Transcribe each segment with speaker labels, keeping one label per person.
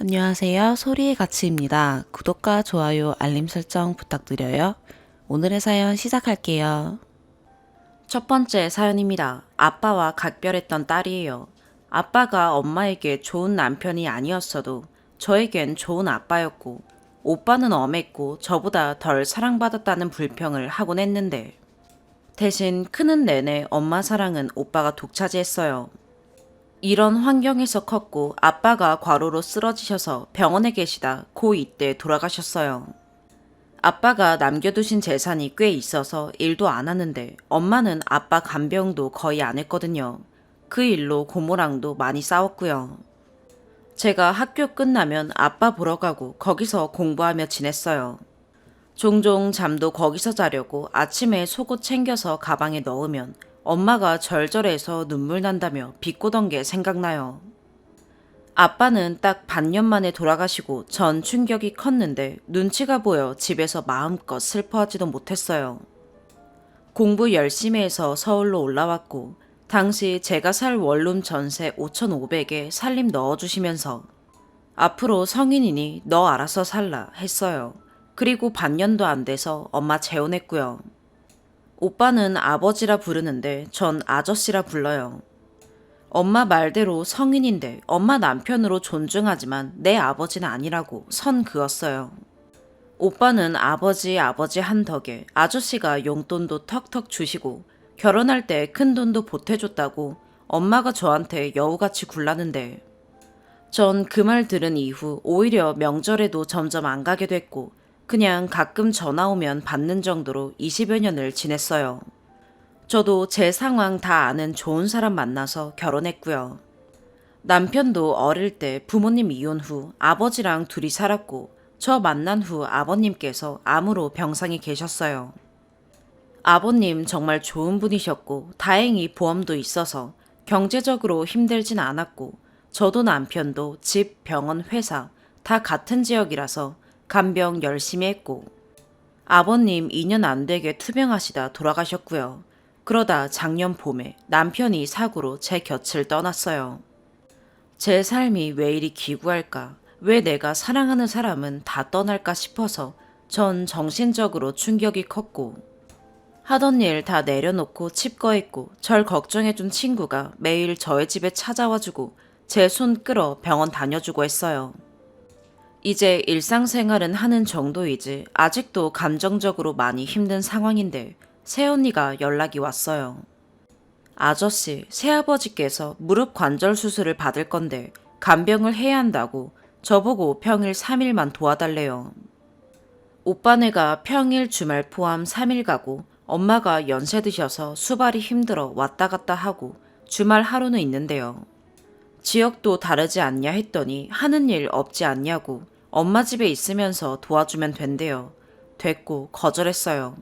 Speaker 1: 안녕하세요. 소리의 가치입니다. 구독과 좋아요, 알림 설정 부탁드려요. 오늘의 사연 시작할게요. 첫 번째 사연입니다. 아빠와 각별했던 딸이에요. 아빠가 엄마에게 좋은 남편이 아니었어도 저에겐 좋은 아빠였고, 오빠는 엄했고 저보다 덜 사랑받았다는 불평을 하곤 했는데, 대신 크는 내내 엄마 사랑은 오빠가 독차지했어요. 이런 환경에서 컸고 아빠가 과로로 쓰러지셔서 병원에 계시다 고2 때 돌아가셨어요. 아빠가 남겨두신 재산이 꽤 있어서 일도 안 하는데 엄마는 아빠 간병도 거의 안 했거든요. 그 일로 고모랑도 많이 싸웠고요. 제가 학교 끝나면 아빠 보러 가고 거기서 공부하며 지냈어요. 종종 잠도 거기서 자려고 아침에 속옷 챙겨서 가방에 넣으면 엄마가 절절해서 눈물 난다며 비꼬던 게 생각나요. 아빠는 딱 반년 만에 돌아가시고 전 충격이 컸는데 눈치가 보여 집에서 마음껏 슬퍼하지도 못했어요. 공부 열심히 해서 서울로 올라왔고 당시 제가 살 원룸 전세 5,500에 살림 넣어주시면서 앞으로 성인이니 너 알아서 살라 했어요. 그리고 반년도 안 돼서 엄마 재혼했고요. 오빠는 아버지라 부르는데 전 아저씨라 불러요. 엄마 말대로 성인인데 엄마 남편으로 존중하지만 내 아버지는 아니라고 선 그었어요. 오빠는 아버지 한 덕에 아저씨가 용돈도 턱턱 주시고 결혼할 때 큰 돈도 보태줬다고 엄마가 저한테 여우같이 굴라는데 전 그 말 들은 이후 오히려 명절에도 점점 안 가게 됐고 그냥 가끔 전화 오면 받는 정도로 20여 년을 지냈어요. 저도 제 상황 다 아는 좋은 사람 만나서 결혼했고요. 남편도 어릴 때 부모님 이혼 후 아버지랑 둘이 살았고 저 만난 후 아버님께서 암으로 병상에 계셨어요. 아버님 정말 좋은 분이셨고 다행히 보험도 있어서 경제적으로 힘들진 않았고 저도 남편도 집, 병원, 회사 다 같은 지역이라서 간병 열심히 했고 아버님 2년 안 되게 투병하시다 돌아가셨고요. 그러다 작년 봄에 남편이 사고로 제 곁을 떠났어요. 제 삶이 왜 이리 기구할까? 왜 내가 사랑하는 사람은 다 떠날까 싶어서 전 정신적으로 충격이 컸고 하던 일 다 내려놓고 칩거했고 절 걱정해준 친구가 매일 저의 집에 찾아와주고 제 손 끌어 병원 다녀주고 했어요. 이제 일상생활은 하는 정도이지 아직도 감정적으로 많이 힘든 상황인데 새언니가 연락이 왔어요. 아저씨, 새아버지께서 무릎 관절 수술을 받을 건데 간병을 해야 한다고 저보고 평일 3일만 도와달래요. 오빠네가 평일 주말 포함 3일 가고 엄마가 연세 드셔서 수발이 힘들어 왔다 갔다 하고 주말 하루는 있는데요. 지역도 다르지 않냐 했더니 하는 일 없지 않냐고 엄마 집에 있으면서 도와주면 된대요. 됐고 거절했어요.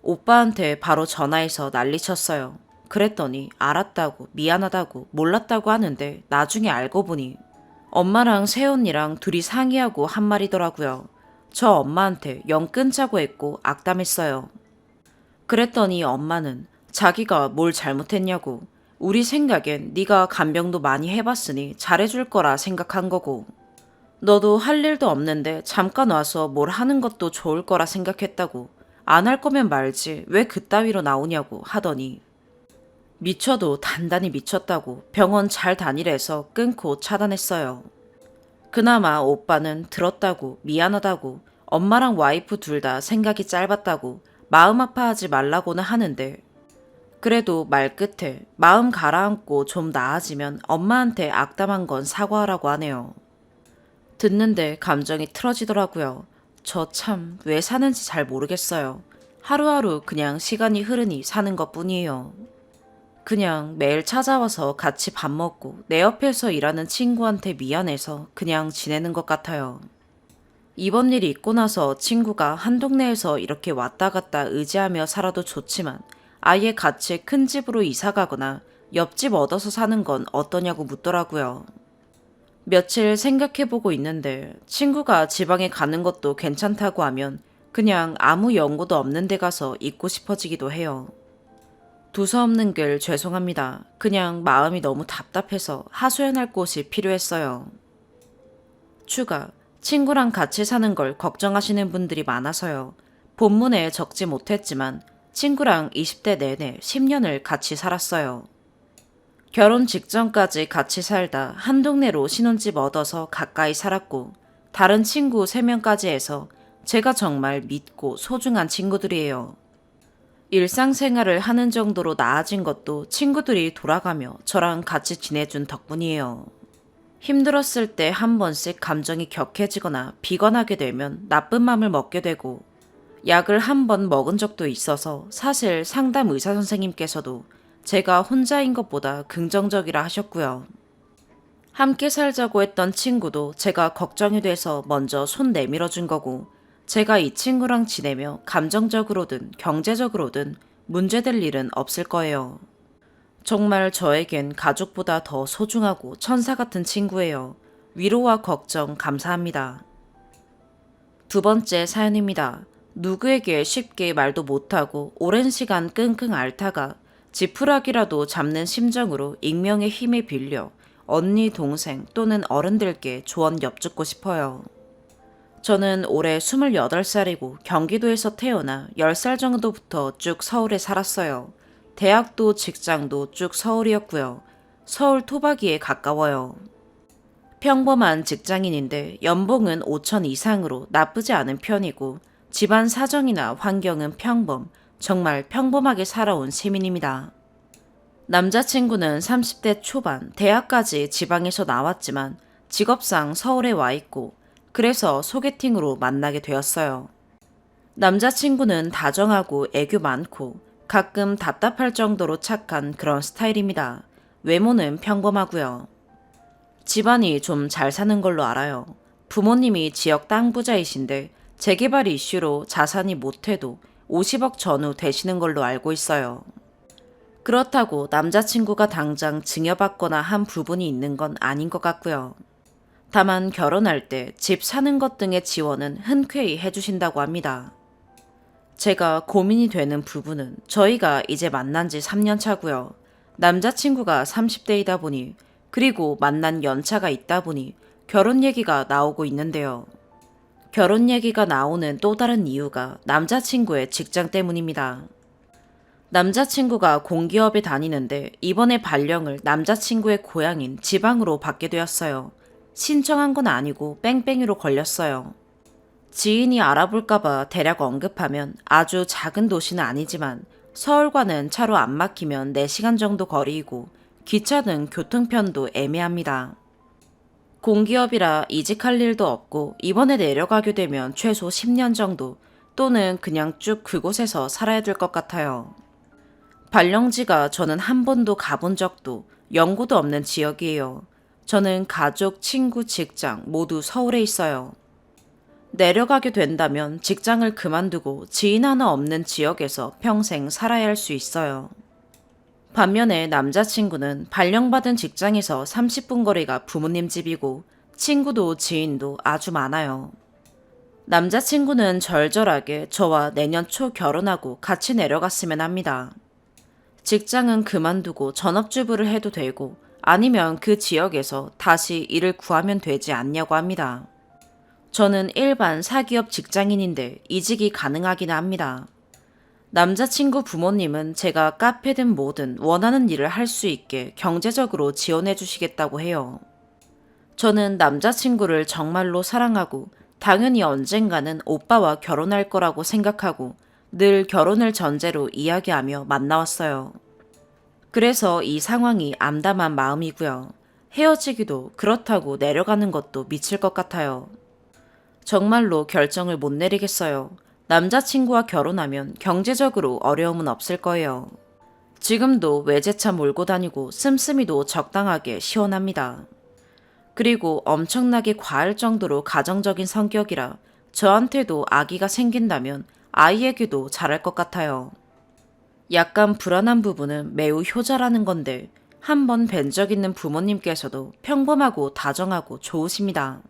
Speaker 1: 오빠한테 바로 전화해서 난리쳤어요. 그랬더니 알았다고 미안하다고 몰랐다고 하는데 나중에 알고 보니 엄마랑 새언니랑 둘이 상의하고 한 말이더라고요. 저 엄마한테 영 끊자고 했고 악담했어요. 그랬더니 엄마는 자기가 뭘 잘못했냐고 우리 생각엔 네가 간병도 많이 해봤으니 잘해줄 거라 생각한 거고 너도 할 일도 없는데 잠깐 와서 뭘 하는 것도 좋을 거라 생각했다고 안 할 거면 말지 왜 그따위로 나오냐고 하더니 미쳐도 단단히 미쳤다고 병원 잘 다니래서 끊고 차단했어요. 그나마 오빠는 들었다고 미안하다고 엄마랑 와이프 둘 다 생각이 짧았다고 마음 아파하지 말라고는 하는데 그래도 말 끝에 마음 가라앉고 좀 나아지면 엄마한테 악담한 건 사과하라고 하네요. 듣는데 감정이 틀어지더라고요. 저 참 왜 사는지 잘 모르겠어요. 하루하루 그냥 시간이 흐르니 사는 것 뿐이에요. 그냥 매일 찾아와서 같이 밥 먹고 내 옆에서 일하는 친구한테 미안해서 그냥 지내는 것 같아요. 이번 일이 있고 나서 친구가 한 동네에서 이렇게 왔다 갔다 의지하며 살아도 좋지만 아예 같이 큰 집으로 이사 가거나 옆집 얻어서 사는 건 어떠냐고 묻더라고요. 며칠 생각해보고 있는데 친구가 지방에 가는 것도 괜찮다고 하면 그냥 아무 연고도 없는 데 가서 있고 싶어지기도 해요. 두서없는 글 죄송합니다. 그냥 마음이 너무 답답해서 하소연할 곳이 필요했어요. 추가, 친구랑 같이 사는 걸 걱정하시는 분들이 많아서요. 본문에 적지 못했지만 친구랑 20대 내내 10년을 같이 살았어요. 결혼 직전까지 같이 살다 한 동네로 신혼집 얻어서 가까이 살았고 다른 친구 3명까지 해서 제가 정말 믿고 소중한 친구들이에요. 일상생활을 하는 정도로 나아진 것도 친구들이 돌아가며 저랑 같이 지내준 덕분이에요. 힘들었을 때 한 번씩 감정이 격해지거나 비관하게 되면 나쁜 맘을 먹게 되고 약을 한 번 먹은 적도 있어서 사실 상담 의사 선생님께서도 제가 혼자인 것보다 긍정적이라 하셨고요. 함께 살자고 했던 친구도 제가 걱정이 돼서 먼저 손 내밀어 준 거고 제가 이 친구랑 지내며 감정적으로든 경제적으로든 문제될 일은 없을 거예요. 정말 저에겐 가족보다 더 소중하고 천사 같은 친구예요. 위로와 걱정 감사합니다. 두 번째 사연입니다. 누구에게 쉽게 말도 못하고 오랜 시간 끙끙 앓다가 지푸라기라도 잡는 심정으로 익명의 힘에 빌려 언니, 동생 또는 어른들께 조언 엿듣고 싶어요. 저는 올해 28살이고 경기도에서 태어나 10살 정도부터 쭉 서울에 살았어요. 대학도 직장도 쭉 서울이었고요. 서울 토박이에 가까워요. 평범한 직장인인데 연봉은 5천 이상으로 나쁘지 않은 편이고 집안 사정이나 환경은 평범, 정말 평범하게 살아온 시민입니다. 남자친구는 30대 초반, 대학까지 지방에서 나왔지만 직업상 서울에 와 있고 그래서 소개팅으로 만나게 되었어요. 남자친구는 다정하고 애교 많고 가끔 답답할 정도로 착한 그런 스타일입니다. 외모는 평범하고요. 집안이 좀 잘 사는 걸로 알아요. 부모님이 지역 땅 부자이신데 재개발 이슈로 자산이 못해도 50억 전후 되시는 걸로 알고 있어요. 그렇다고 남자친구가 당장 증여받거나 한 부분이 있는 건 아닌 것 같고요. 다만 결혼할 때 집 사는 것 등의 지원은 흔쾌히 해주신다고 합니다. 제가 고민이 되는 부분은 저희가 이제 만난 지 3년 차고요. 남자친구가 30대이다 보니 그리고 만난 연차가 있다 보니 결혼 얘기가 나오고 있는데요. 결혼 얘기가 나오는 또 다른 이유가 남자친구의 직장 때문입니다. 남자친구가 공기업에 다니는데 이번에 발령을 남자친구의 고향인 지방으로 받게 되었어요. 신청한 건 아니고 뺑뺑이로 걸렸어요. 지인이 알아볼까봐 대략 언급하면 아주 작은 도시는 아니지만 서울과는 차로 안 막히면 4시간 정도 거리이고 기차 등 교통편도 애매합니다. 공기업이라 이직할 일도 없고 이번에 내려가게 되면 최소 10년 정도 또는 그냥 쭉 그곳에서 살아야 될 것 같아요. 발령지가 저는 한 번도 가본 적도 연고도 없는 지역이에요. 저는 가족, 친구, 직장 모두 서울에 있어요. 내려가게 된다면 직장을 그만두고 지인 하나 없는 지역에서 평생 살아야 할 수 있어요. 반면에 남자친구는 발령받은 직장에서 30분 거리가 부모님 집이고 친구도 지인도 아주 많아요. 남자친구는 절절하게 저와 내년 초 결혼하고 같이 내려갔으면 합니다. 직장은 그만두고 전업주부를 해도 되고 아니면 그 지역에서 다시 일을 구하면 되지 않냐고 합니다. 저는 일반 사기업 직장인인데 이직이 가능하긴 합니다. 남자친구 부모님은 제가 카페든 뭐든 원하는 일을 할 수 있게 경제적으로 지원해 주시겠다고 해요. 저는 남자친구를 정말로 사랑하고 당연히 언젠가는 오빠와 결혼할 거라고 생각하고 늘 결혼을 전제로 이야기하며 만나왔어요. 그래서 이 상황이 암담한 마음이고요. 헤어지기도 그렇다고 내려가는 것도 미칠 것 같아요. 정말로 결정을 못 내리겠어요. 남자친구와 결혼하면 경제적으로 어려움은 없을 거예요. 지금도 외제차 몰고 다니고 씀씀이도 적당하게 시원합니다. 그리고 엄청나게 과할 정도로 가정적인 성격이라 저한테도 아기가 생긴다면 아이에게도 잘할 것 같아요. 약간 불안한 부분은 매우 효자라는 건데 한 번 뵌 적 있는 부모님께서도 평범하고 다정하고 좋으십니다.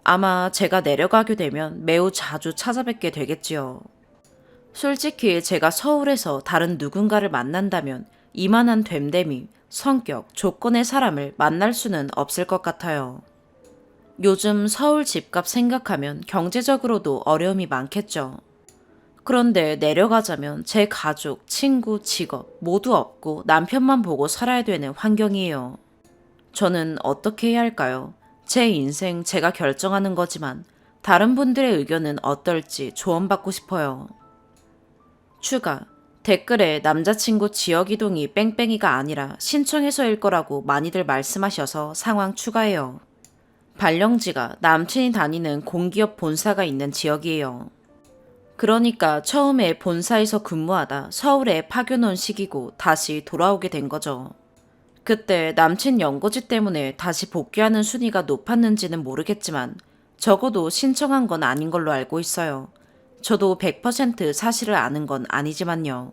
Speaker 1: 아마 제가 내려가게 되면 매우 자주 찾아뵙게 되겠지요. 솔직히 제가 서울에서 다른 누군가를 만난다면 이만한 됨됨이, 성격, 조건의 사람을 만날 수는 없을 것 같아요. 요즘 서울 집값 생각하면 경제적으로도 어려움이 많겠죠. 그런데 내려가자면 제 가족, 친구, 직업 모두 없고 남편만 보고 살아야 되는 환경이에요. 저는 어떻게 해야 할까요? 제 인생 제가 결정하는 거지만 다른 분들의 의견은 어떨지 조언받고 싶어요. 추가. 댓글에 남자친구 지역 이동이 뺑뺑이가 아니라 신청해서일 거라고 많이들 말씀하셔서 상황 추가해요. 발령지가 남친이 다니는 공기업 본사가 있는 지역이에요. 그러니까 처음에 본사에서 근무하다 서울에 파견 온 시기고 다시 돌아오게 된 거죠. 그때 남친 연고지 때문에 다시 복귀하는 순위가 높았는지는 모르겠지만 적어도 신청한 건 아닌 걸로 알고 있어요. 저도 100% 사실을 아는 건 아니지만요.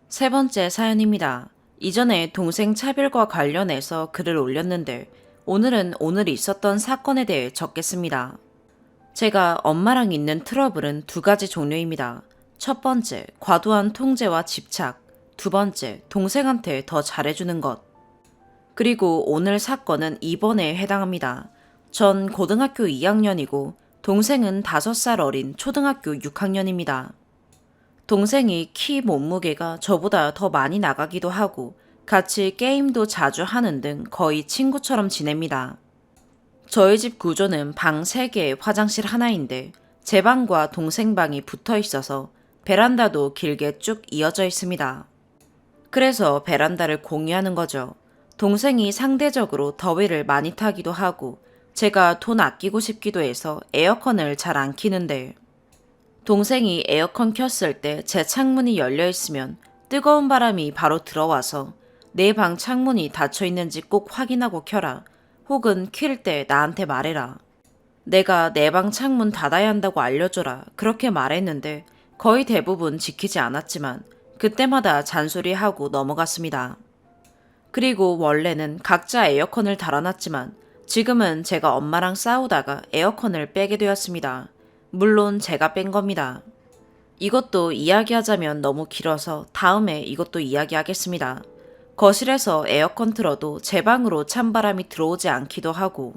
Speaker 1: 세 번째 사연입니다. 이전에 동생 차별과 관련해서 글을 올렸는데 오늘은 오늘 있었던 사건에 대해 적겠습니다. 제가 엄마랑 있는 트러블은 두 가지 종류입니다. 첫 번째, 과도한 통제와 집착. 두 번째, 동생한테 더 잘해주는 것. 그리고 오늘 사건은 2번에 해당합니다. 전 고등학교 2학년이고 동생은 5살 어린 초등학교 6학년입니다. 동생이 키 몸무게가 저보다 더 많이 나가기도 하고 같이 게임도 자주 하는 등 거의 친구처럼 지냅니다. 저희 집 구조는 방 3개, 화장실 하나인데 제 방과 동생 방이 붙어 있어서 베란다도 길게 쭉 이어져 있습니다. 그래서 베란다를 공유하는 거죠. 동생이 상대적으로 더위를 많이 타기도 하고 제가 돈 아끼고 싶기도 해서 에어컨을 잘 안 켜는데 동생이 에어컨 켰을 때 제 창문이 열려 있으면 뜨거운 바람이 바로 들어와서 내 방 창문이 닫혀 있는지 꼭 확인하고 켜라. 혹은 킬 때 나한테 말해라. 내가 내 방 창문 닫아야 한다고 알려줘라. 그렇게 말했는데 거의 대부분 지키지 않았지만 그때마다 잔소리하고 넘어갔습니다. 그리고 원래는 각자 에어컨을 달아놨지만 지금은 제가 엄마랑 싸우다가 에어컨을 빼게 되었습니다. 물론 제가 뺀 겁니다. 이것도 이야기하자면 너무 길어서 다음에 이것도 이야기하겠습니다. 거실에서 에어컨 틀어도 제 방으로 찬바람이 들어오지 않기도 하고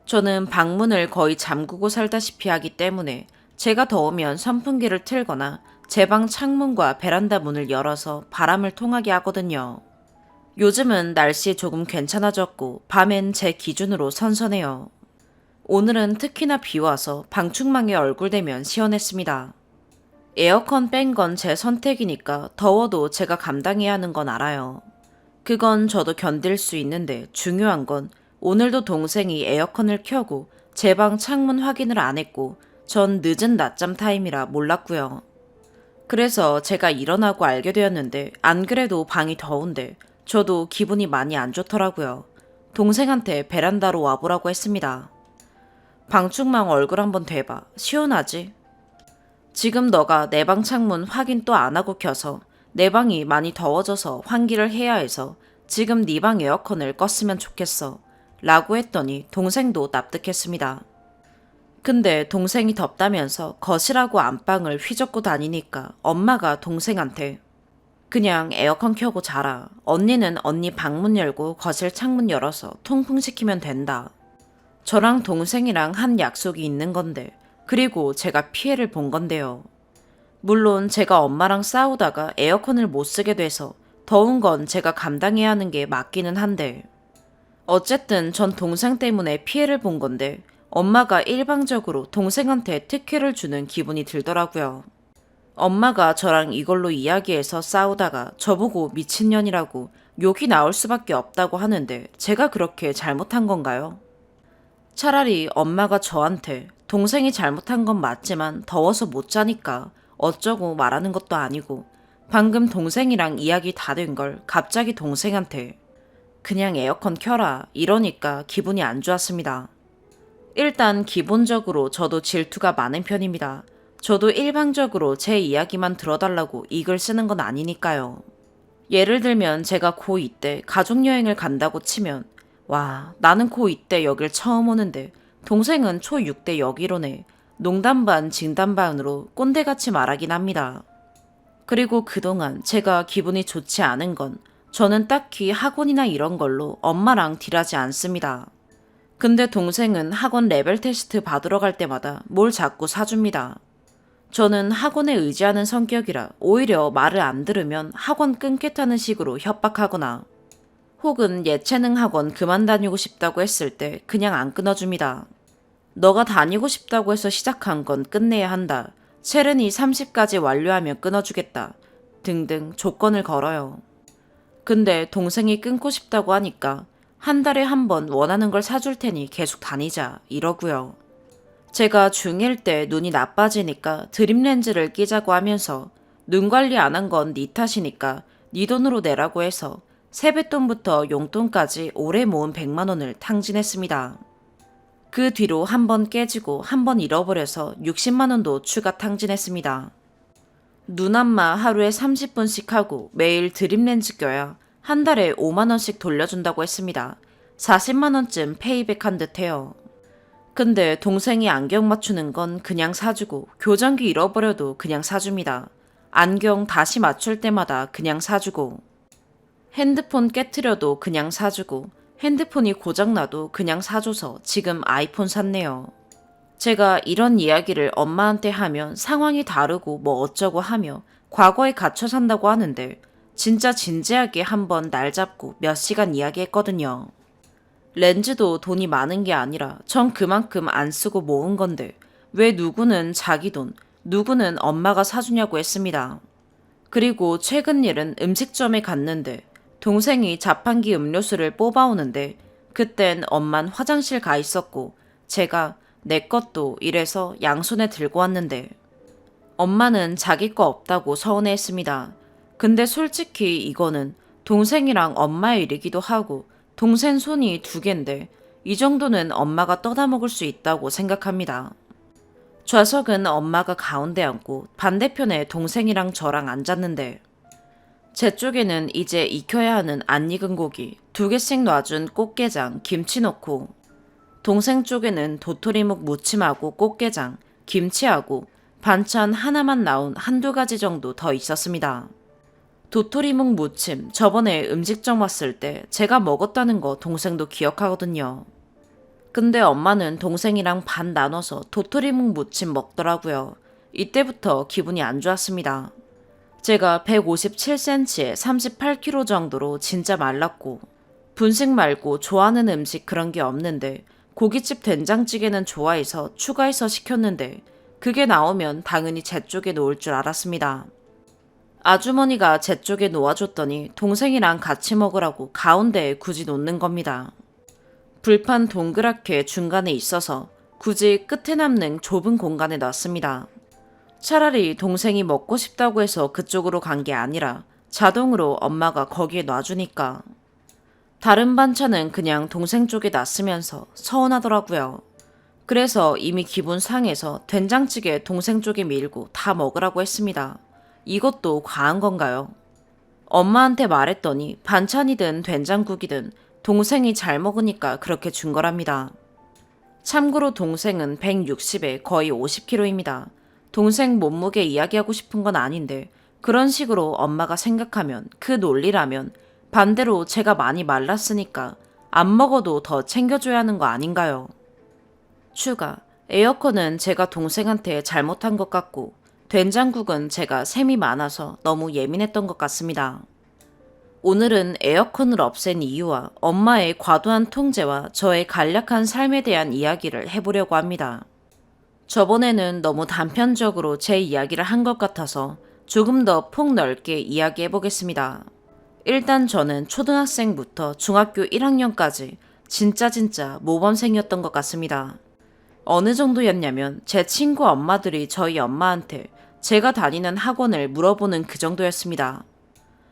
Speaker 1: 저는 방문을 거의 잠그고 살다시피 하기 때문에 제가 더우면 선풍기를 틀거나 제 방 창문과 베란다 문을 열어서 바람을 통하게 하거든요. 요즘은 날씨 조금 괜찮아졌고 밤엔 제 기준으로 선선해요. 오늘은 특히나 비 와서 방충망에 얼굴 대면 시원했습니다. 에어컨 뺀 건 제 선택이니까 더워도 제가 감당해야 하는 건 알아요. 그건 저도 견딜 수 있는데 중요한 건 오늘도 동생이 에어컨을 켜고 제 방 창문 확인을 안 했고 전 늦은 낮잠 타임이라 몰랐고요. 그래서 제가 일어나고 알게 되었는데 안 그래도 방이 더운데 저도 기분이 많이 안 좋더라고요. 동생한테 베란다로 와보라고 했습니다. 방충망 얼굴 한번 대봐. 시원하지? 지금 너가 내 방 창문 확인 또 안 하고 켜서 내 방이 많이 더워져서 환기를 해야 해서 지금 네 방 에어컨을 껐으면 좋겠어. 라고 했더니 동생도 납득했습니다. 근데 동생이 덥다면서 거실하고 안방을 휘젓고 다니니까 엄마가 동생한테 그냥 에어컨 켜고 자라. 언니는 언니 방문 열고 거실 창문 열어서 통풍시키면 된다. 저랑 동생이랑 한 약속이 있는 건데 그리고 제가 피해를 본 건데요. 물론 제가 엄마랑 싸우다가 에어컨을 못 쓰게 돼서 더운 건 제가 감당해야 하는 게 맞기는 한데 어쨌든 전 동생 때문에 피해를 본 건데 엄마가 일방적으로 동생한테 특혜를 주는 기분이 들더라고요. 엄마가 저랑 이걸로 이야기해서 싸우다가 저보고 미친년이라고 욕이 나올 수밖에 없다고 하는데 제가 그렇게 잘못한 건가요? 차라리 엄마가 저한테 동생이 잘못한 건 맞지만 더워서 못 자니까 어쩌고 말하는 것도 아니고 방금 동생이랑 이야기 다 된 걸 갑자기 동생한테 그냥 에어컨 켜라 이러니까 기분이 안 좋았습니다. 일단 기본적으로 저도 질투가 많은 편입니다. 저도 일방적으로 제 이야기만 들어달라고 이 글 쓰는 건 아니니까요. 예를 들면 제가 고2 때 가족여행을 간다고 치면 와 나는 고2 때 여길 처음 오는데 동생은 초6 때 여기로 네. 농담 반 진담 반으로 꼰대같이 말하긴 합니다. 그리고 그동안 제가 기분이 좋지 않은 건 저는 딱히 학원이나 이런 걸로 엄마랑 딜하지 않습니다. 근데 동생은 학원 레벨 테스트 받으러 갈 때마다 뭘 자꾸 사줍니다. 저는 학원에 의지하는 성격이라 오히려 말을 안 들으면 학원 끊겠다는 식으로 협박하거나 혹은 예체능 학원 그만 다니고 싶다고 했을 때 그냥 안 끊어줍니다. 너가 다니고 싶다고 해서 시작한 건 끝내야 한다. 체르니 30까지 완료하면 끊어주겠다. 등등 조건을 걸어요. 근데 동생이 끊고 싶다고 하니까 한 달에 한 번 원하는 걸 사줄 테니 계속 다니자 이러고요. 제가 중1 때 눈이 나빠지니까 드림렌즈를 끼자고 하면서 눈 관리 안 한 건 네 탓이니까 네 돈으로 내라고 해서 세뱃돈부터 용돈까지 오래 모은 100만 원을 탕진했습니다. 그 뒤로 한 번 깨지고 한 번 잃어버려서 60만 원도 추가 탕진했습니다. 눈안마 하루에 30분씩 하고 매일 드림렌즈 껴야 한 달에 5만 원씩 돌려준다고 했습니다. 40만 원쯤 페이백한 듯해요. 근데 동생이 안경 맞추는 건 그냥 사주고 교정기 잃어버려도 그냥 사줍니다. 안경 다시 맞출 때마다 그냥 사주고 핸드폰 깨트려도 그냥 사주고 핸드폰이 고장나도 그냥 사줘서 지금 아이폰 샀네요. 제가 이런 이야기를 엄마한테 하면 상황이 다르고 뭐 어쩌고 하며 과거에 갇혀 산다고 하는데 진짜 진지하게 한번 날 잡고 몇 시간 이야기했거든요. 렌즈도 돈이 많은 게 아니라 전 그만큼 안 쓰고 모은 건데 왜 누구는 자기 돈, 누구는 엄마가 사주냐고 했습니다. 그리고 최근 일은 음식점에 갔는데 동생이 자판기 음료수를 뽑아오는데 그땐 엄만 화장실 가 있었고 제가 내 것도 이래서 양손에 들고 왔는데 엄마는 자기 거 없다고 서운해했습니다. 근데 솔직히 이거는 동생이랑 엄마의 일이기도 하고 동생 손이 2개인데 이 정도는 엄마가 떠다먹을 수 있다고 생각합니다. 좌석은 엄마가 가운데 앉고 반대편에 동생이랑 저랑 앉았는데 제 쪽에는 이제 익혀야 하는 안 익은 고기 2개씩 놔준 꽃게장, 김치 넣고 동생 쪽에는 도토리묵 무침하고 꽃게장, 김치하고 반찬 하나만 나온 1~2가지 정도 더 있었습니다. 도토리묵 무침 저번에 음식점 왔을 때 제가 먹었다는 거 동생도 기억하거든요. 근데 엄마는 동생이랑 반 나눠서 도토리묵 무침 먹더라고요. 이때부터 기분이 안 좋았습니다. 제가 157cm에 38kg 정도로 진짜 말랐고 분식 말고 좋아하는 음식 그런 게 없는데 고깃집 된장찌개는 좋아해서 추가해서 시켰는데 그게 나오면 당연히 제 쪽에 놓을 줄 알았습니다. 아주머니가 제 쪽에 놓아줬더니 동생이랑 같이 먹으라고 가운데에 굳이 놓는 겁니다. 불판 동그랗게 중간에 있어서 굳이 끝에 남는 좁은 공간에 놨습니다. 차라리 동생이 먹고 싶다고 해서 그쪽으로 간 게 아니라 자동으로 엄마가 거기에 놔주니까. 다른 반찬은 그냥 동생 쪽에 놨으면서 서운하더라고요. 그래서 이미 기분 상해서 된장찌개 동생 쪽에 밀고 다 먹으라고 했습니다. 이것도 과한 건가요? 엄마한테 말했더니 반찬이든 된장국이든 동생이 잘 먹으니까 그렇게 준 거랍니다. 참고로 동생은 160에 거의 50kg입니다. 동생 몸무게 이야기하고 싶은 건 아닌데 그런 식으로 엄마가 생각하면 그 논리라면 반대로 제가 많이 말랐으니까 안 먹어도 더 챙겨줘야 하는 거 아닌가요? 추가, 에어컨은 제가 동생한테 잘못한 것 같고 된장국은 제가 샘이 많아서 너무 예민했던 것 같습니다. 오늘은 에어컨을 없앤 이유와 엄마의 과도한 통제와 저의 간략한 삶에 대한 이야기를 해보려고 합니다. 저번에는 너무 단편적으로 제 이야기를 한 것 같아서 조금 더 폭넓게 이야기해보겠습니다. 일단 저는 초등학생부터 중학교 1학년까지 진짜 모범생이었던 것 같습니다. 어느 정도였냐면 제 친구 엄마들이 저희 엄마한테 제가 다니는 학원을 물어보는 그 정도였습니다.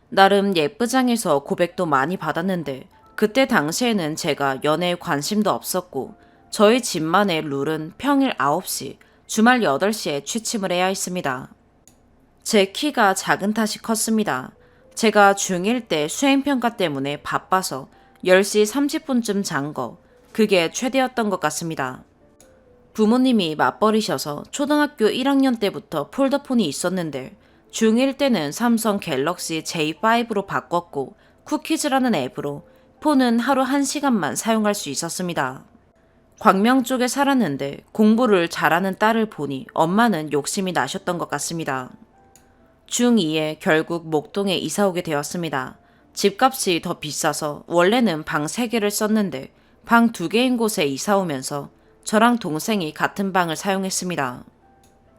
Speaker 1: 나름 예쁘장해서 고백도 많이 받았는데 그때 당시에는 제가 연애에 관심도 없었고 저희 집만의 룰은 평일 9시, 주말 8시에 취침을 해야 했습니다. 제 키가 작은 탓이 컸습니다. 제가 중1 때 수행평가 때문에 바빠서 10시 30분쯤 잔 거, 그게 최대였던 것 같습니다. 부모님이 맞벌이셔서 초등학교 1학년 때부터 폴더폰이 있었는데 중1 때는 삼성 갤럭시 J5로 바꿨고 쿠키즈라는 앱으로 폰은 하루 1시간만 사용할 수 있었습니다. 광명 쪽에 살았는데 공부를 잘하는 딸을 보니 엄마는 욕심이 나셨던 것 같습니다. 중2에 결국 목동에 이사 오게 되었습니다. 집값이 더 비싸서 원래는 방 3개를 썼는데 방 2개인 곳에 이사 오면서 저랑 동생이 같은 방을 사용했습니다.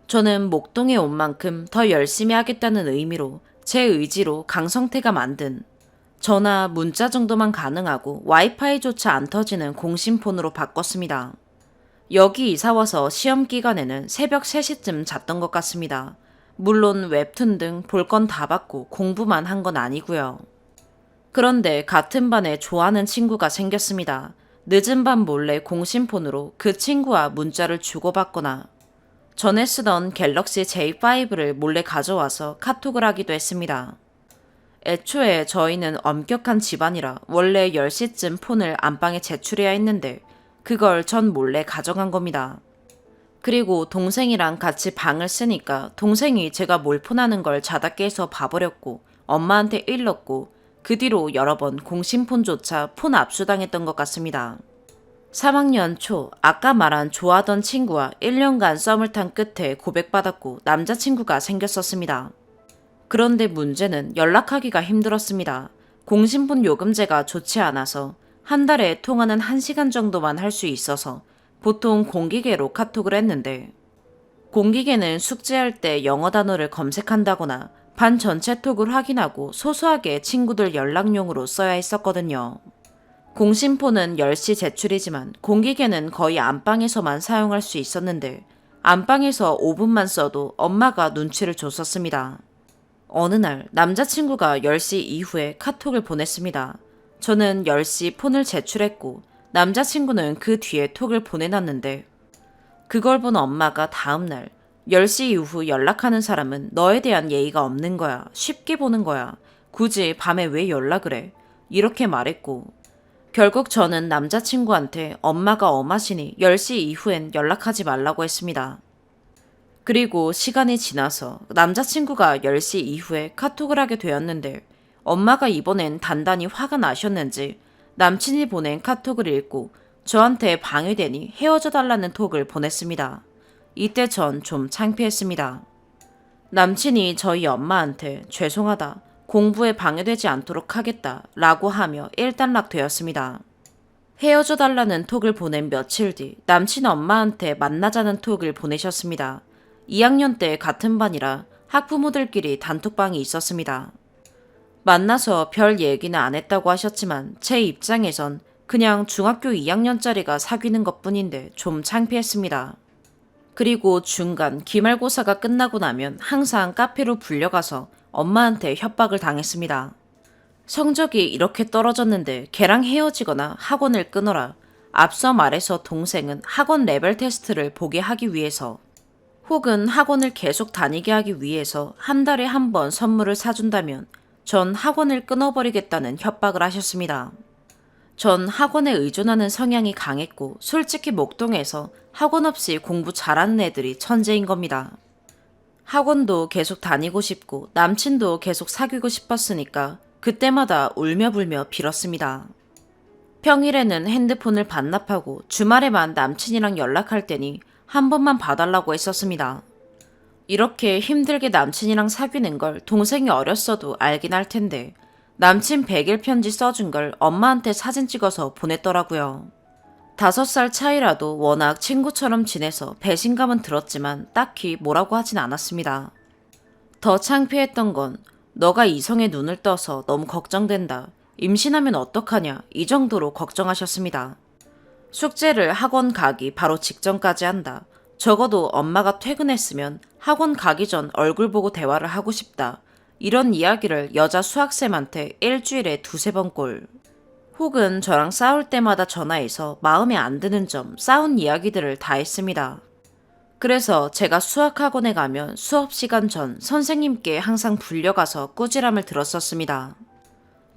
Speaker 1: 저는 목동에 온 만큼 더 열심히 하겠다는 의미로 제 의지로 강성태가 만든 전화, 문자 정도만 가능하고 와이파이조차 안 터지는 공심폰으로 바꿨습니다. 여기 이사와서 시험 기간에는 새벽 3시쯤 잤던 것 같습니다. 물론 웹툰 등 볼 건 다 봤고 공부만 한 건 아니고요. 그런데 같은 반에 좋아하는 친구가 생겼습니다. 늦은 밤 몰래 공심폰으로 그 친구와 문자를 주고받거나 전에 쓰던 갤럭시 J5를 몰래 가져와서 카톡을 하기도 했습니다. 애초에 저희는 엄격한 집안이라 원래 10시쯤 폰을 안방에 제출해야 했는데 그걸 전 몰래 가져간 겁니다. 그리고 동생이랑 같이 방을 쓰니까 동생이 제가 몰폰하는 걸 자다 깨서 봐버렸고 엄마한테 일렀고 그 뒤로 여러 번 공심폰조차 폰 압수당했던 것 같습니다. 3학년 초 아까 말한 좋아하던 친구와 1년간 썸을 탄 끝에 고백받았고 남자친구가 생겼었습니다. 그런데 문제는 연락하기가 힘들었습니다. 공심폰 요금제가 좋지 않아서 한 달에 통화는 1시간 정도만 할 수 있어서 보통 공기계로 카톡을 했는데 공기계는 숙제할 때 영어 단어를 검색한다거나 반 전체 톡을 확인하고 소소하게 친구들 연락용으로 써야 했었거든요. 공심폰은 10시 제출이지만 공기계는 거의 안방에서만 사용할 수 있었는데 안방에서 5분만 써도 엄마가 눈치를 줬었습니다. 어느 날 남자친구가 10시 이후에 카톡을 보냈습니다. 저는 10시 폰을 제출했고 남자친구는 그 뒤에 톡을 보내놨는데 그걸 본 엄마가 다음날 10시 이후 연락하는 사람은 너에 대한 예의가 없는 거야. 쉽게 보는 거야. 굳이 밤에 왜 연락을 해? 이렇게 말했고 결국 저는 남자친구한테 엄마가 엄하시니 10시 이후엔 연락하지 말라고 했습니다. 그리고 시간이 지나서 남자친구가 10시 이후에 카톡을 하게 되었는데 엄마가 이번엔 단단히 화가 나셨는지 남친이 보낸 카톡을 읽고 저한테 방해되니 헤어져 달라는 톡을 보냈습니다. 이때 전 좀 창피했습니다. 남친이 저희 엄마한테 죄송하다, 공부에 방해되지 않도록 하겠다 라고 하며 일단락 되었습니다. 헤어져 달라는 톡을 보낸 며칠 뒤 남친 엄마한테 만나자는 톡을 보내셨습니다. 2학년 때 같은 반이라 학부모들끼리 단톡방이 있었습니다. 만나서 별 얘기는 안 했다고 하셨지만 제 입장에선 그냥 중학교 2학년짜리가 사귀는 것뿐인데 좀 창피했습니다. 그리고 중간 기말고사가 끝나고 나면 항상 카페로 불려가서 엄마한테 협박을 당했습니다. 성적이 이렇게 떨어졌는데 걔랑 헤어지거나 학원을 끊어라. 앞서 말해서 동생은 학원 레벨 테스트를 보게 하기 위해서 혹은 학원을 계속 다니게 하기 위해서 한 달에 한 번 선물을 사준다면 전 학원을 끊어버리겠다는 협박을 하셨습니다. 전 학원에 의존하는 성향이 강했고 솔직히 목동에서 학원 없이 공부 잘하는 애들이 천재인 겁니다. 학원도 계속 다니고 싶고 남친도 계속 사귀고 싶었으니까 그때마다 울며불며 빌었습니다. 평일에는 핸드폰을 반납하고 주말에만 남친이랑 연락할 때니 한 번만 봐달라고 했었습니다. 이렇게 힘들게 남친이랑 사귀는 걸 동생이 어렸어도 알긴 할 텐데 남친 100일 편지 써준 걸 엄마한테 사진 찍어서 보냈더라고요. 5살 차이라도 워낙 친구처럼 지내서 배신감은 들었지만 딱히 뭐라고 하진 않았습니다. 더 창피했던 건 너가 이성의 눈을 떠서 너무 걱정된다. 임신하면 어떡하냐 이 정도로 걱정하셨습니다. 숙제를 학원 가기 바로 직전까지 한다. 적어도 엄마가 퇴근했으면 학원 가기 전 얼굴 보고 대화를 하고 싶다. 이런 이야기를 여자 수학쌤한테 일주일에 2-3번 꼴. 혹은 저랑 싸울 때마다 전화해서 마음에 안 드는 점, 싸운 이야기들을 다 했습니다. 그래서 제가 수학학원에 가면 수업 시간 전 선생님께 항상 불려가서 꾸지람을 들었었습니다.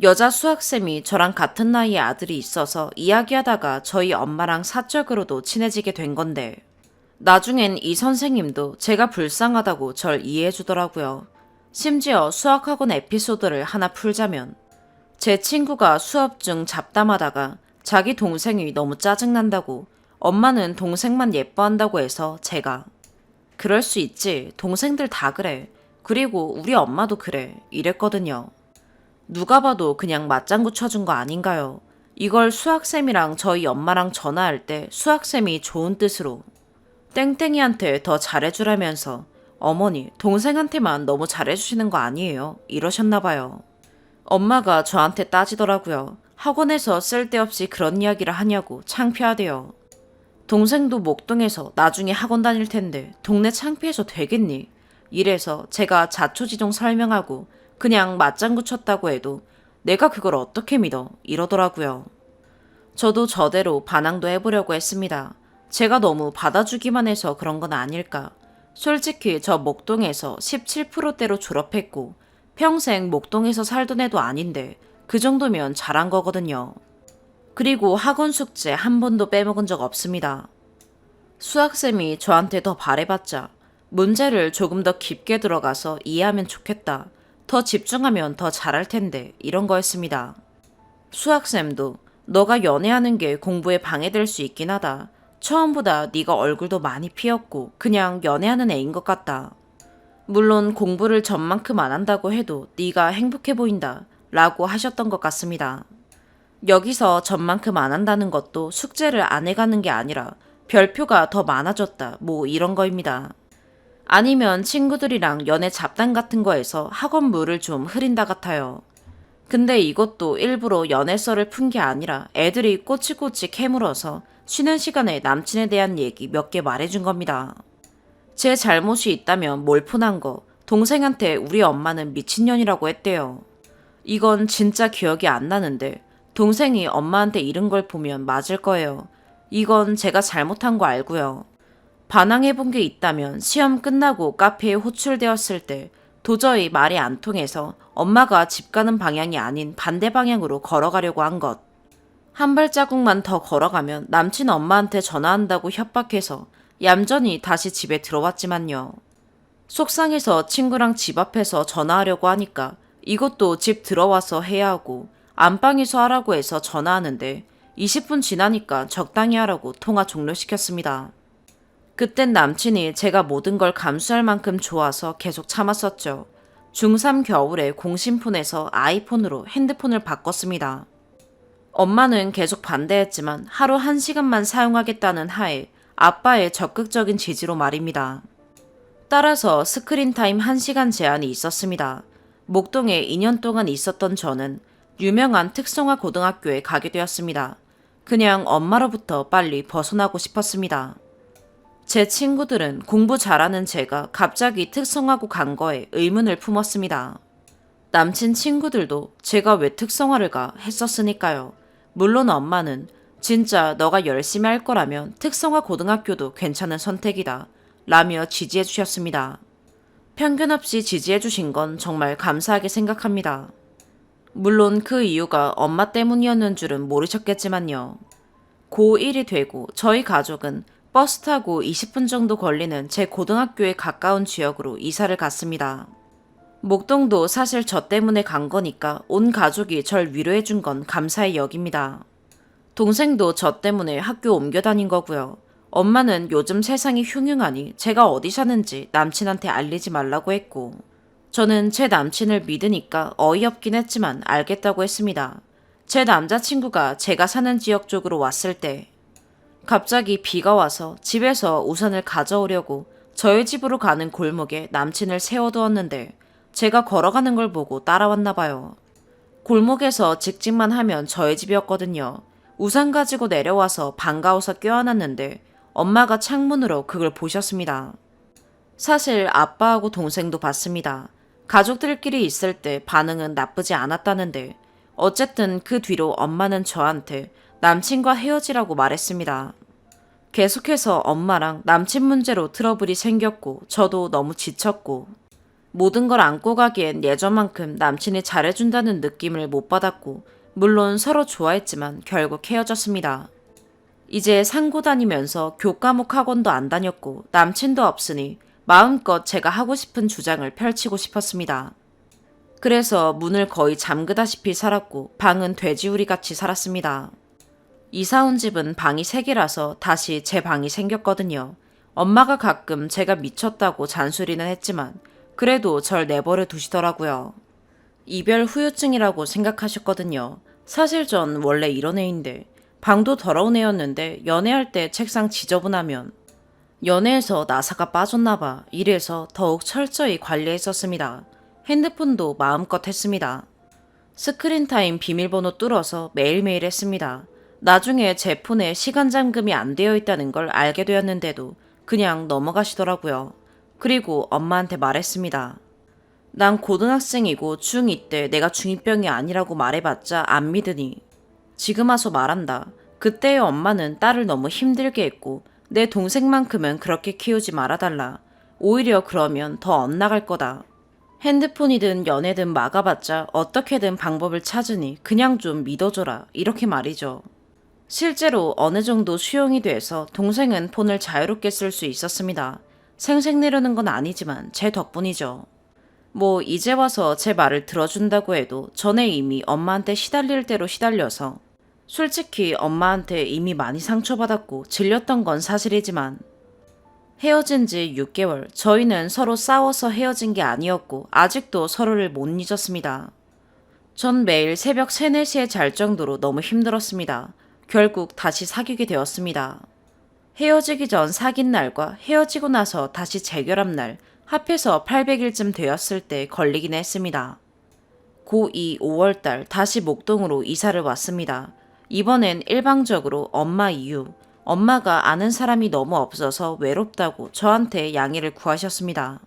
Speaker 1: 여자 수학쌤이 저랑 같은 나이의 아들이 있어서 이야기하다가 저희 엄마랑 사적으로도 친해지게 된 건데 나중엔 이 선생님도 제가 불쌍하다고 절 이해해 주더라고요. 심지어 수학학원 에피소드를 하나 풀자면 제 친구가 수업 중 잡담하다가 자기 동생이 너무 짜증난다고 엄마는 동생만 예뻐한다고 해서 제가 그럴 수 있지. 동생들 다 그래. 그리고 우리 엄마도 그래. 이랬거든요. 누가 봐도 그냥 맞장구 쳐준 거 아닌가요? 이걸 수학쌤이랑 저희 엄마랑 전화할 때 수학쌤이 좋은 뜻으로 땡땡이한테 더 잘해주라면서 어머니, 동생한테만 너무 잘해주시는 거 아니에요? 이러셨나봐요. 엄마가 저한테 따지더라고요. 학원에서 쓸데없이 그런 이야기를 하냐고 창피하대요. 동생도 목동에서 나중에 학원 다닐 텐데 동네 창피해서 되겠니? 이래서 제가 자초지종 설명하고 그냥 맞장구 쳤다고 해도 내가 그걸 어떻게 믿어? 이러더라고요. 저도 저대로 반항도 해보려고 했습니다. 제가 너무 받아주기만 해서 그런 건 아닐까. 솔직히 저 목동에서 17%대로 졸업했고 평생 목동에서 살던 애도 아닌데 그 정도면 잘한 거거든요. 그리고 학원 숙제 한 번도 빼먹은 적 없습니다. 수학쌤이 저한테 더 바래봤자 문제를 조금 더 깊게 들어가서 이해하면 좋겠다. 더 집중하면 더 잘할 텐데 이런 거였습니다. 수학쌤도 너가 연애하는 게 공부에 방해될 수 있긴 하다. 처음보다 네가 얼굴도 많이 피었고 그냥 연애하는 애인 것 같다. 물론 공부를 전만큼 안 한다고 해도 네가 행복해 보인다 라고 하셨던 것 같습니다. 여기서 전만큼 안 한다는 것도 숙제를 안 해가는 게 아니라 별표가 더 많아졌다 뭐 이런 거입니다. 아니면 친구들이랑 연애 잡담 같은 거에서 학원 물을 좀 흐린다 같아요. 근데 이것도 일부러 연애설을 푼 게 아니라 애들이 꼬치꼬치 캐물어서 쉬는 시간에 남친에 대한 얘기 몇 개 말해준 겁니다. 제 잘못이 있다면 몰폰한 거, 동생한테 우리 엄마는 미친년이라고 했대요. 이건 진짜 기억이 안 나는데 동생이 엄마한테 이른 걸 보면 맞을 거예요. 이건 제가 잘못한 거 알고요. 반항해본 게 있다면 시험 끝나고 카페에 호출되었을 때 도저히 말이 안 통해서 엄마가 집 가는 방향이 아닌 반대 방향으로 걸어가려고 한 것. 한 발자국만 더 걸어가면 남친 엄마한테 전화한다고 협박해서 얌전히 다시 집에 들어왔지만요. 속상해서 친구랑 집 앞에서 전화하려고 하니까 이것도 집 들어와서 해야 하고 안방에서 하라고 해서 전화하는데 20분 지나니까 적당히 하라고 통화 종료시켰습니다. 그땐 남친이 제가 모든 걸 감수할 만큼 좋아서 계속 참았었죠. 중3 겨울에 공신폰에서 아이폰으로 핸드폰을 바꿨습니다. 엄마는 계속 반대했지만 하루 1시간만 사용하겠다는 하에 아빠의 적극적인 지지로 말입니다. 따라서 스크린타임 1시간 제한이 있었습니다. 목동에 2년 동안 있었던 저는 유명한 특성화 고등학교에 가게 되었습니다. 그냥 엄마로부터 빨리 벗어나고 싶었습니다. 제 친구들은 공부 잘하는 제가 갑자기 특성화고 간 거에 의문을 품었습니다. 남친 친구들도 제가 왜 특성화를 가 했었으니까요. 물론 엄마는 진짜 너가 열심히 할 거라면 특성화 고등학교도 괜찮은 선택이다 라며 지지해 주셨습니다. 편견 없이 지지해 주신 건 정말 감사하게 생각합니다. 물론 그 이유가 엄마 때문이었는 줄은 모르셨겠지만요. 고1이 되고 저희 가족은 버스 타고 20분 정도 걸리는 제 고등학교에 가까운 지역으로 이사를 갔습니다. 목동도 사실 저 때문에 간 거니까 온 가족이 절 위로해 준 건 감사히 여깁니다. 동생도 저 때문에 학교 옮겨 다닌 거고요. 엄마는 요즘 세상이 흉흉하니 제가 어디 사는지 남친한테 알리지 말라고 했고 저는 제 남친을 믿으니까 어이없긴 했지만 알겠다고 했습니다. 제 남자친구가 제가 사는 지역 쪽으로 왔을 때 갑자기 비가 와서 집에서 우산을 가져오려고 저희 집으로 가는 골목에 남친을 세워두었는데 제가 걸어가는 걸 보고 따라왔나 봐요. 골목에서 직진만 하면 저희 집이었거든요. 우산 가지고 내려와서 반가워서 껴안았는데 엄마가 창문으로 그걸 보셨습니다. 사실 아빠하고 동생도 봤습니다. 가족들끼리 있을 때 반응은 나쁘지 않았다는데 어쨌든 그 뒤로 엄마는 저한테 남친과 헤어지라고 말했습니다. 계속해서 엄마랑 남친 문제로 트러블이 생겼고 저도 너무 지쳤고 모든 걸 안고 가기엔 예전만큼 남친이 잘해준다는 느낌을 못 받았고 물론 서로 좋아했지만 결국 헤어졌습니다. 이제 상고 다니면서 교과목 학원도 안 다녔고 남친도 없으니 마음껏 제가 하고 싶은 주장을 펼치고 싶었습니다. 그래서 문을 거의 잠그다시피 살았고 방은 돼지우리 같이 살았습니다. 이사 온 집은 방이 3개라서 다시 제 방이 생겼거든요. 엄마가 가끔 제가 미쳤다고 잔소리는 했지만 그래도 절 내버려 두시더라고요. 이별 후유증이라고 생각하셨거든요. 사실 전 원래 이런 애인데 방도 더러운 애였는데 연애할 때 책상 지저분하면 연애에서 나사가 빠졌나봐. 이래서 더욱 철저히 관리했었습니다. 핸드폰도 마음껏 했습니다. 스크린타임 비밀번호 뚫어서 매일매일 했습니다. 나중에 제 폰에 시간 잠금이 안 되어 있다는 걸 알게 되었는데도 그냥 넘어가시더라고요. 그리고 엄마한테 말했습니다. 난 고등학생이고 중2 때 내가 중2병이 아니라고 말해봤자 안 믿으니 지금 와서 말한다. 그때의 엄마는 딸을 너무 힘들게 했고 내 동생만큼은 그렇게 키우지 말아달라. 오히려 그러면 더 엇나갈 거다. 핸드폰이든 연애든 막아봤자 어떻게든 방법을 찾으니 그냥 좀 믿어줘라. 이렇게 말이죠. 실제로 어느 정도 수용이 돼서 동생은 폰을 자유롭게 쓸 수 있었습니다. 생색내려는 건 아니지만 제 덕분이죠. 뭐 이제 와서 제 말을 들어준다고 해도 전에 이미 엄마한테 시달릴 대로 시달려서 솔직히 엄마한테 이미 많이 상처받았고 질렸던 건 사실이지만 헤어진 지 6개월, 저희는 서로 싸워서 헤어진 게 아니었고 아직도 서로를 못 잊었습니다. 전 매일 새벽 3, 4시에 잘 정도로 너무 힘들었습니다. 결국 다시 사귀게 되었습니다. 헤어지기 전 사귄 날과 헤어지고 나서 다시 재결합 날 합해서 800일쯤 되었을 때 걸리긴 했습니다. 고2 5월달 다시 목동으로 이사를 왔습니다. 이번엔 일방적으로 엄마 이유, 엄마가 아는 사람이 너무 없어서 외롭다고 저한테 양해를 구하셨습니다.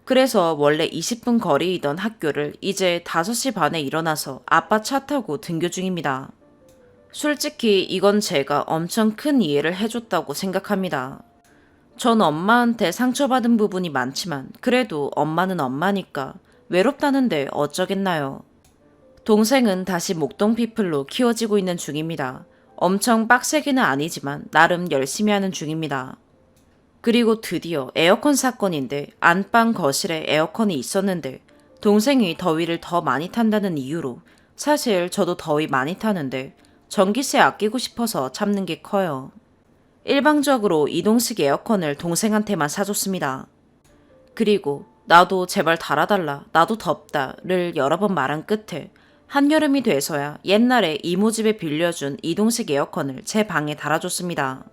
Speaker 1: 그래서 원래 20분 거리이던 학교를 이제 5시 반에 일어나서 아빠 차 타고 등교 중입니다. 솔직히 이건 제가 엄청 큰 이해를 해줬다고 생각합니다. 전 엄마한테 상처받은 부분이 많지만 그래도 엄마는 엄마니까 외롭다는데 어쩌겠나요. 동생은 다시 목동피플로 키워지고 있는 중입니다. 엄청 빡세게는 아니지만 나름 열심히 하는 중입니다. 그리고 드디어 에어컨 사건인데 안방 거실에 에어컨이 있었는데 동생이 더위를 더 많이 탄다는 이유로 사실 저도 더위 많이 타는데 전기세 아끼고 싶어서 참는 게 커요. 일방적으로 이동식 에어컨을 동생한테만 사줬습니다. 그리고 나도 제발 달아달라, 나도 덥다를 여러 번 말한 끝에 한여름이 돼서야 옛날에 이모 집에 빌려준 이동식 에어컨을 제 방에 달아줬습니다.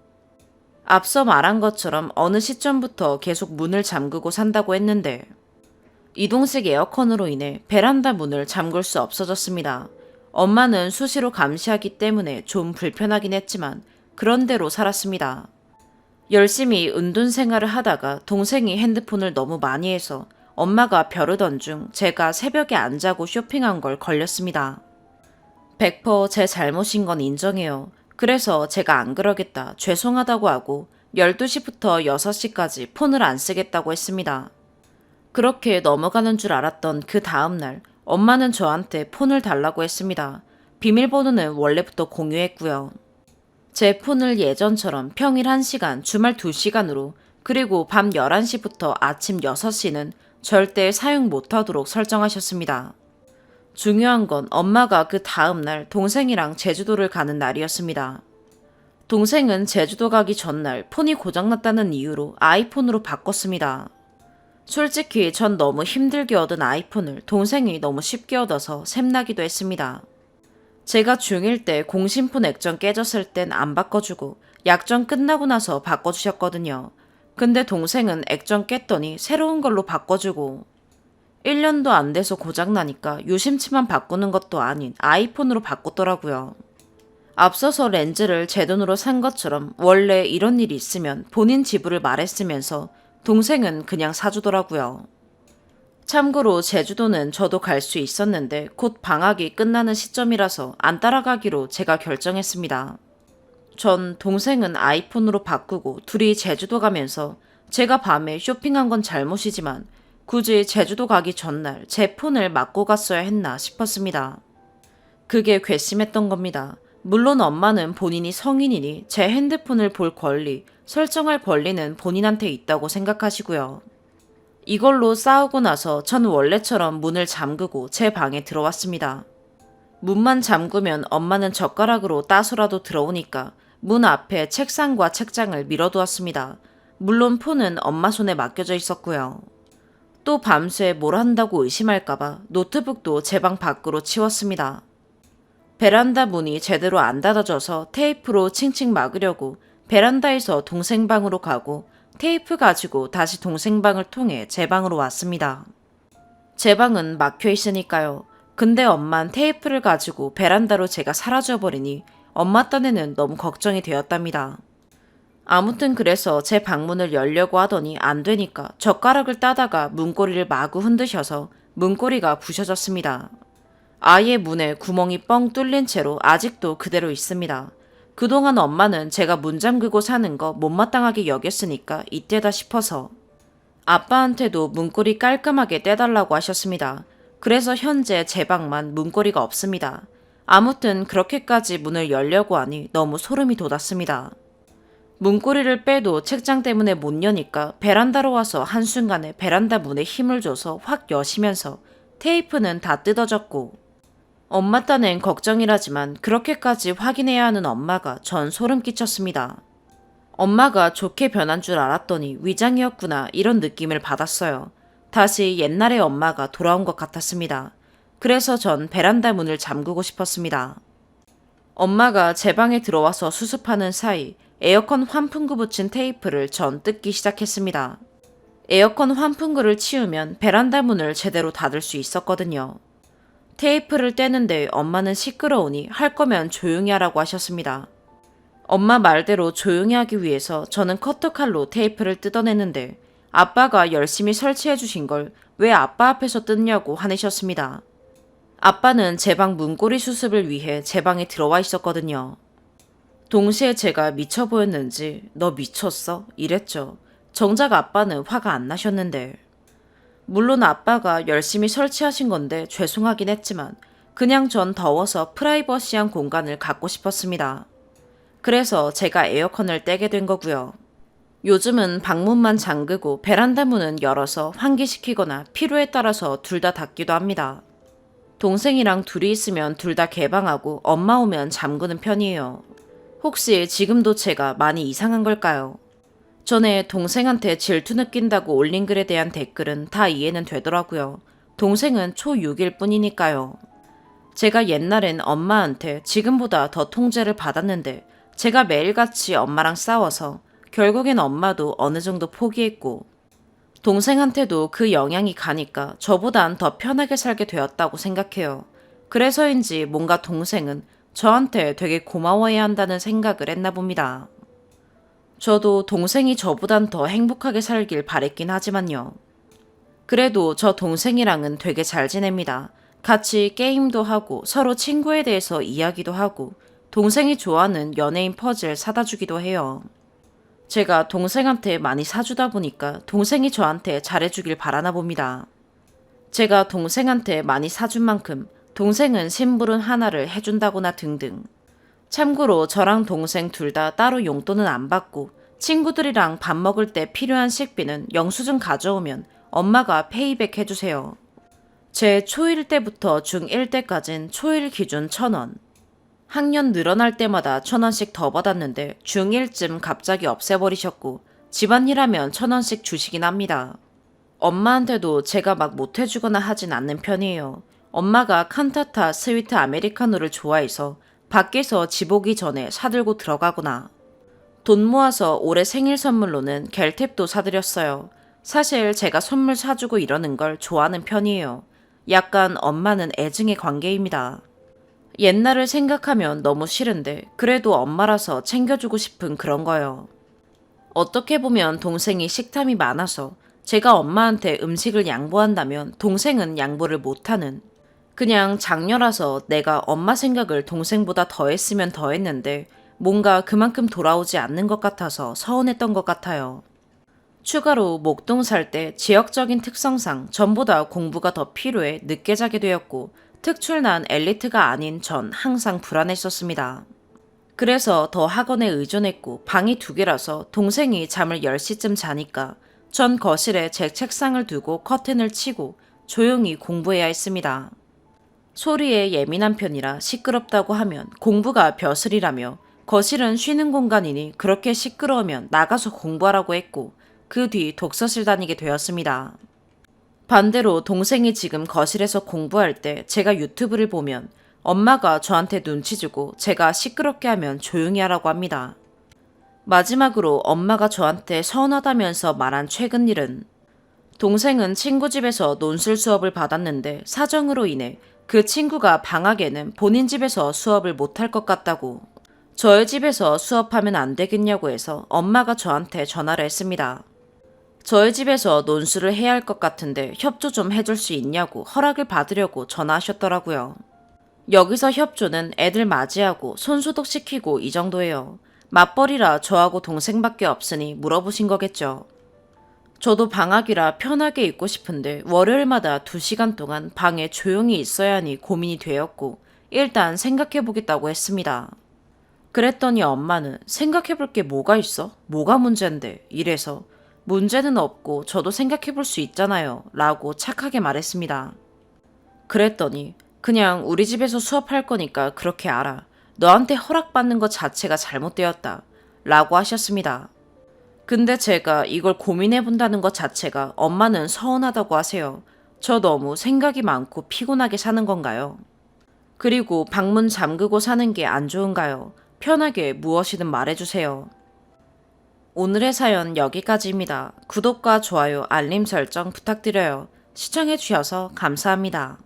Speaker 1: 앞서 말한 것처럼 어느 시점부터 계속 문을 잠그고 산다고 했는데 이동식 에어컨으로 인해 베란다 문을 잠글 수 없어졌습니다. 엄마는 수시로 감시하기 때문에 좀 불편하긴 했지만 그런 대로 살았습니다. 열심히 은둔 생활을 하다가 동생이 핸드폰을 너무 많이 해서 엄마가 벼르던 중 제가 새벽에 안 자고 쇼핑한 걸 걸렸습니다. 100% 제 잘못인 건 인정해요. 그래서 제가 안 그러겠다, 죄송하다고 하고 12시부터 6시까지 폰을 안 쓰겠다고 했습니다. 그렇게 넘어가는 줄 알았던 그 다음날 엄마는 저한테 폰을 달라고 했습니다. 비밀번호는 원래부터 공유했고요. 제 폰을 예전처럼 평일 1시간, 주말 2시간으로 그리고 밤 11시부터 아침 6시는 절대 사용 못하도록 설정하셨습니다. 중요한 건 엄마가 그 다음날 동생이랑 제주도를 가는 날이었습니다. 동생은 제주도 가기 전날 폰이 고장났다는 이유로 아이폰으로 바꿨습니다. 솔직히 전 너무 힘들게 얻은 아이폰을 동생이 너무 쉽게 얻어서 샘나기도 했습니다. 제가 중1 때 공신폰 액정 깨졌을 땐 안 바꿔주고 약정 끝나고 나서 바꿔주셨거든요. 근데 동생은 액정 깼더니 새로운 걸로 바꿔주고 1년도 안 돼서 고장나니까 유심치만 바꾸는 것도 아닌 아이폰으로 바꿨더라고요. 앞서서 렌즈를 제 돈으로 산 것처럼 원래 이런 일이 있으면 본인 지불을 말했으면서 동생은 그냥 사주더라고요. 참고로 제주도는 저도 갈 수 있었는데 곧 방학이 끝나는 시점이라서 안 따라가기로 제가 결정했습니다. 전 동생은 아이폰으로 바꾸고 둘이 제주도 가면서 제가 밤에 쇼핑한 건 잘못이지만 굳이 제주도 가기 전날 제 폰을 맡고 갔어야 했나 싶었습니다. 그게 괘씸했던 겁니다. 물론 엄마는 본인이 성인이니 제 핸드폰을 볼 권리, 설정할 권리는 본인한테 있다고 생각하시고요. 이걸로 싸우고 나서 전 원래처럼 문을 잠그고 제 방에 들어왔습니다. 문만 잠그면 엄마는 젓가락으로 따서라도 들어오니까 문 앞에 책상과 책장을 밀어두었습니다. 물론 폰은 엄마 손에 맡겨져 있었고요. 또 밤새 뭘 한다고 의심할까봐 노트북도 제 방 밖으로 치웠습니다. 베란다 문이 제대로 안 닫아져서 테이프로 칭칭 막으려고 베란다에서 동생 방으로 가고 테이프 가지고 다시 동생 방을 통해 제 방으로 왔습니다. 제 방은 막혀 있으니까요. 근데 엄만 테이프를 가지고 베란다로 제가 사라져버리니 엄마 딴에는 너무 걱정이 되었답니다. 아무튼 그래서 제 방문을 열려고 하더니 안 되니까 젓가락을 따다가 문고리를 마구 흔드셔서 문고리가 부셔졌습니다. 아예 문에 구멍이 뻥 뚫린 채로 아직도 그대로 있습니다. 그동안 엄마는 제가 문 잠그고 사는 거 못마땅하게 여겼으니까 이때다 싶어서 아빠한테도 문고리 깔끔하게 떼달라고 하셨습니다. 그래서 현재 제 방만 문고리가 없습니다. 아무튼 그렇게까지 문을 열려고 하니 너무 소름이 돋았습니다. 문고리를 빼도 책장 때문에 못 여니까 베란다로 와서 한순간에 베란다 문에 힘을 줘서 확 여시면서 테이프는 다 뜯어졌고 엄마 딴엔 걱정이라지만 그렇게까지 확인해야 하는 엄마가 전 소름 끼쳤습니다. 엄마가 좋게 변한 줄 알았더니 위장이었구나 이런 느낌을 받았어요. 다시 옛날의 엄마가 돌아온 것 같았습니다. 그래서 전 베란다 문을 잠그고 싶었습니다. 엄마가 제 방에 들어와서 수습하는 사이 에어컨 환풍구 붙인 테이프를 전 뜯기 시작했습니다. 에어컨 환풍구를 치우면 베란다 문을 제대로 닫을 수 있었거든요. 테이프를 떼는데 엄마는 시끄러우니 할 거면 조용히 하라고 하셨습니다. 엄마 말대로 조용히 하기 위해서 저는 커터칼로 테이프를 뜯어냈는데 아빠가 열심히 설치해 주신 걸 왜 아빠 앞에서 뜯냐고 화내셨습니다. 아빠는 제 방 문고리 수습을 위해 제 방에 들어와 있었거든요. 동시에 제가 미쳐 보였는지 너 미쳤어? 이랬죠. 정작 아빠는 화가 안 나셨는데. 물론 아빠가 열심히 설치하신 건데 죄송하긴 했지만 그냥 전 더워서 프라이버시한 공간을 갖고 싶었습니다. 그래서 제가 에어컨을 떼게 된 거고요. 요즘은 방문만 잠그고 베란다 문은 열어서 환기시키거나 필요에 따라서 둘 다 닫기도 합니다. 동생이랑 둘이 있으면 둘 다 개방하고 엄마 오면 잠그는 편이에요. 혹시 지금도 제가 많이 이상한 걸까요? 전에 동생한테 질투 느낀다고 올린 글에 대한 댓글은 다 이해는 되더라고요. 동생은 초6일 뿐이니까요. 제가 옛날엔 엄마한테 지금보다 더 통제를 받았는데 제가 매일같이 엄마랑 싸워서 결국엔 엄마도 어느 정도 포기했고 동생한테도 그 영향이 가니까 저보단 더 편하게 살게 되었다고 생각해요. 그래서인지 뭔가 동생은 저한테 되게 고마워해야 한다는 생각을 했나 봅니다. 저도 동생이 저보단 더 행복하게 살길 바랬긴 하지만요. 그래도 저 동생이랑은 되게 잘 지냅니다. 같이 게임도 하고 서로 친구에 대해서 이야기도 하고 동생이 좋아하는 연예인 퍼즐 사다 주기도 해요. 제가 동생한테 많이 사주다 보니까 동생이 저한테 잘해주길 바라나 봅니다. 제가 동생한테 많이 사준 만큼 동생은 심부름 하나를 해준다거나 등등. 참고로 저랑 동생 둘 다 따로 용돈은 안 받고 친구들이랑 밥 먹을 때 필요한 식비는 영수증 가져오면 엄마가 페이백 해주세요. 제 초1 때부터 중1 때까진 초1 기준 1,000원. 학년 늘어날 때마다 1,000원씩 더 받았는데 중1쯤 갑자기 없애버리셨고 집안일하면 1,000원씩 주시긴 합니다. 엄마한테도 제가 막 못해주거나 하진 않는 편이에요. 엄마가 칸타타 스위트 아메리카노를 좋아해서 밖에서 집 오기 전에 사들고 들어가거나 돈 모아서 올해 생일 선물로는 겔탭도 사드렸어요. 사실 제가 선물 사주고 이러는 걸 좋아하는 편이에요. 약간 엄마는 애증의 관계입니다. 옛날을 생각하면 너무 싫은데 그래도 엄마라서 챙겨주고 싶은 그런 거요. 어떻게 보면 동생이 식탐이 많아서 제가 엄마한테 음식을 양보한다면 동생은 양보를 못하는 그냥 장녀라서 내가 엄마 생각을 동생보다 더 했으면 더 했는데 뭔가 그만큼 돌아오지 않는 것 같아서 서운했던 것 같아요. 추가로 목동 살 때 지역적인 특성상 전보다 공부가 더 필요해 늦게 자게 되었고 특출난 엘리트가 아닌 전 항상 불안했었습니다. 그래서 더 학원에 의존했고 방이 2개라서 동생이 잠을 10시쯤 자니까 전 거실에 제 책상을 두고 커튼을 치고 조용히 공부해야 했습니다. 소리에 예민한 편이라 시끄럽다고 하면 공부가 벼슬이라며 거실은 쉬는 공간이니 그렇게 시끄러우면 나가서 공부하라고 했고 그 뒤 독서실 다니게 되었습니다. 반대로 동생이 지금 거실에서 공부할 때 제가 유튜브를 보면 엄마가 저한테 눈치 주고 제가 시끄럽게 하면 조용히 하라고 합니다. 마지막으로 엄마가 저한테 서운하다면서 말한 최근 일은 동생은 친구 집에서 논술 수업을 받았는데 사정으로 인해 그 친구가 방학에는 본인 집에서 수업을 못할 것 같다고 저희 집에서 수업하면 안 되겠냐고 해서 엄마가 저한테 전화를 했습니다. 저희 집에서 논술을 해야 할 것 같은데 협조 좀 해줄 수 있냐고 허락을 받으려고 전화하셨더라고요. 여기서 협조는 애들 맞이하고 손소독 시키고 이 정도예요. 맞벌이라 저하고 동생밖에 없으니 물어보신 거겠죠. 저도 방학이라 편하게 있고 싶은데 월요일마다 2시간 동안 방에 조용히 있어야 하니 고민이 되었고 일단 생각해보겠다고 했습니다. 그랬더니 엄마는 생각해볼 게 뭐가 있어? 뭐가 문제인데? 이래서 문제는 없고 저도 생각해볼 수 있잖아요 라고 착하게 말했습니다. 그랬더니 그냥 우리 집에서 수업할 거니까 그렇게 알아. 너한테 허락받는 것 자체가 잘못되었다 라고 하셨습니다. 근데 제가 이걸 고민해본다는 것 자체가 엄마는 서운하다고 하세요. 저 너무 생각이 많고 피곤하게 사는 건가요? 그리고 방문 잠그고 사는 게 안 좋은가요? 편하게 무엇이든 말해주세요. 오늘의 사연 여기까지입니다. 구독과 좋아요, 알림 설정 부탁드려요. 시청해주셔서 감사합니다.